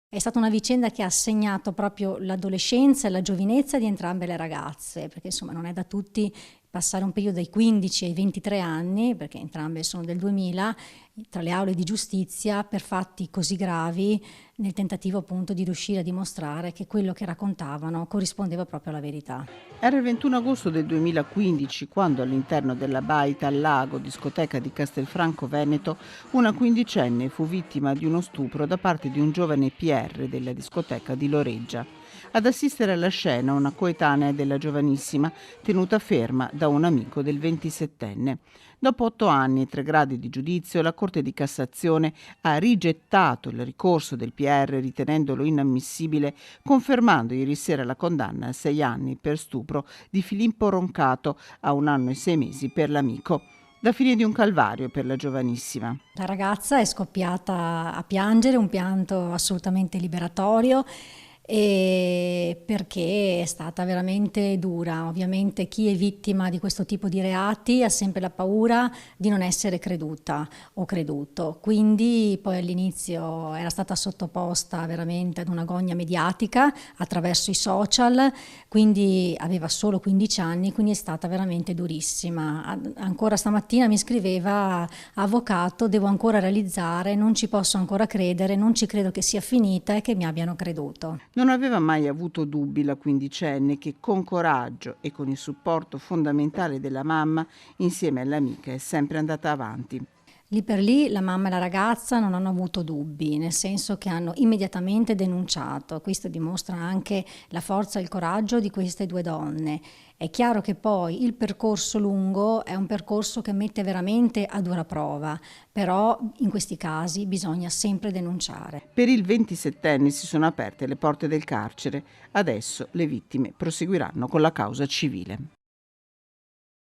È stata una vicenda che ha segnato proprio l'adolescenza e la giovinezza di entrambe le ragazze, perché insomma non è da tutti passare un periodo dai 15 ai 23 anni, perché entrambe sono del 2000, tra le aule di giustizia per fatti così gravi, nel tentativo appunto di riuscire a dimostrare che quello che raccontavano corrispondeva proprio alla verità. Era il 21 agosto del 2015 quando all'interno della Baita al Lago, discoteca di Castelfranco Veneto, una quindicenne fu vittima di uno stupro da parte di un giovane PR della discoteca di Loreggia. Ad assistere alla scena una coetanea della giovanissima, tenuta ferma da un amico del 27enne. Dopo 8 anni e 3 gradi di giudizio, la Corte di Cassazione ha rigettato il ricorso del PR ritenendolo inammissibile, confermando ieri sera la condanna a 6 anni per stupro di Filippo Roncato, a 1 anno e 6 mesi per l'amico. La fine di un calvario per la giovanissima. La ragazza è scoppiata a piangere, un pianto assolutamente liberatorio, e perché è stata veramente dura. Ovviamente chi è vittima di questo tipo di reati ha sempre la paura di non essere creduta o creduto, quindi poi all'inizio era stata sottoposta veramente ad una gogna mediatica attraverso i social, quindi aveva solo 15 anni, quindi è stata veramente durissima. Ancora stamattina mi scriveva: avvocato, devo ancora realizzare, non ci posso ancora credere, non ci credo che sia finita e che mi abbiano creduto. Non aveva mai avuto dubbi la quindicenne che con coraggio e con il supporto fondamentale della mamma, insieme all'amica, è sempre andata avanti. Lì per lì la mamma e la ragazza non hanno avuto dubbi, nel senso che hanno immediatamente denunciato. Questo dimostra anche la forza e il coraggio di queste due donne. È chiaro che poi il percorso lungo è un percorso che mette veramente a dura prova, però in questi casi bisogna sempre denunciare. Per il 27enne si sono aperte le porte del carcere. Adesso le vittime proseguiranno con la causa civile.